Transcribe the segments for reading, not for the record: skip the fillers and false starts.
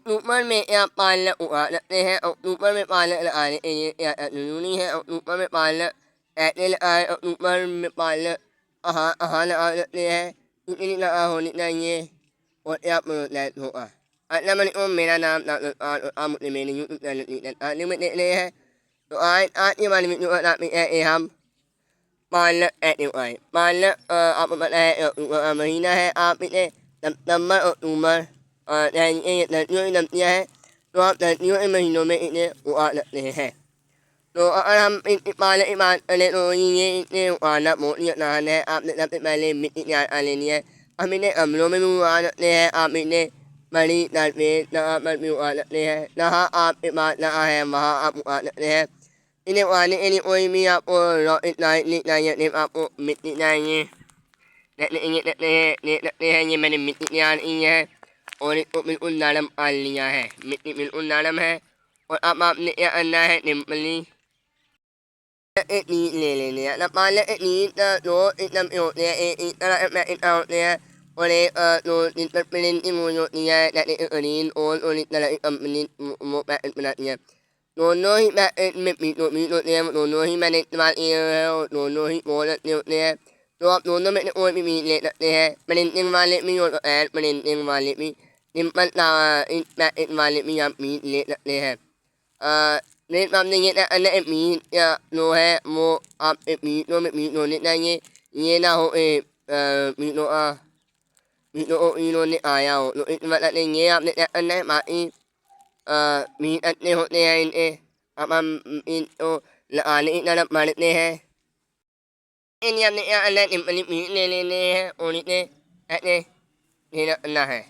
October में या पाल उड़ा लगते हैं अक्टूबर में पाल आने यूनी है अक्टूबर में पाल ऐसे अक्टूबर में पाल आहान आ लगते हैं इतनी लगा होनी चाहिए और या प्रोजेक्ट होगा अलग मेरा नाम मुझे मेरे यूट्यूब चैनल में देख रहे हैं तो आज के बारे में जो हम पाल पाल आपको पता है महीना है आप इसे सितंबर अक्टूबर सर्दियों की लंबियाँ हैं तो आप सर्दियों के महीनों में इन्हें उगा सकते हैं तो अगर हम इन पाले की बात करें तो ये इन्हें उगाना बहुत ही आसान है आपने सबसे पहले मिट्टी तैयार लेनी है हम इन्हें गमलों में भी उगा सकते हैं आप इन्हें बड़ी तरफेज जहाँ पर भी उगा सकते हैं जहाँ आपके पास जहाँ है वहाँ आप उगा सकते हैं इन्हें उगाने के लिए कोई भी आपको रॉकेट लाइट नहीं चाहिए सिर्फ आपको मिट्टी चाहिए ले सकते हैं ये मैंने मिट्टी तैयार की है और इसको बिल्कुल नरम कर लिया है मिट्टी बिल्कुल नरम है और अब आपने क्या करना है सिंपली एक नींद ले लेने हैं ना मान लें एक नींद दो एकदम होते हैं एक तरह पैकेट होते हैं और एक दो जिन पर प्रिंटिंग हुई होती है जैसे ग्रीन और इस तरह की कंपनी वो पैकेट बनाती है दोनों ही पैकेट में पीट होते हैं दोनों ही मैंने इस्तेमाल किए हैं और दोनों ही बहुत अच्छे होते हैं तो आप दोनों में से कोई भी पीट ले सकते हैं प्रिंटिंग वाले भी और एड प्रिंटिंग वाले भी सिंपल इस पैकेट वाले भी आप पीट ले सकते हैं मेरे सामने ये अन्य मीट या जो है वो आप मीटों में मीट होने चाहिए ये ना हो मीटों इन्होंने आया हो तो इस वजह से ये आपने क्या करना है बाकी मीट अच्छे होते हैं इनके अब हम इनको लगाने की तरफ बढ़ते हैं इन आपने क्या करना है सिंपली मीट ले लेने हैं और इसे ऐसे करना है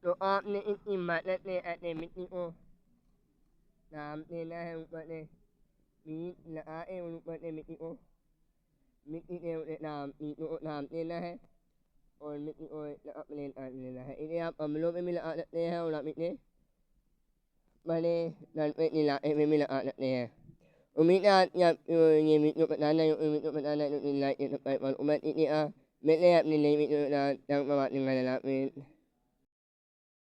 तो आपने इसकी मदद से ऐसे मिट्टी को नाम देना है ऊपर से मीट लगाए और ऊपर से मिट्टी के नाम देना है और मिट्टी को प्लेन कर लेना है इन्हें आप गमलों में भी लगा सकते हैं और आप इन्हें बड़े गणपति इलाके में भी लगा सकते हैं उम्मीद है आज आपको ये वीडियो पसंद आई तो लाइक सब्सक्राइब और उम्मीद है अपनी नई वीडियो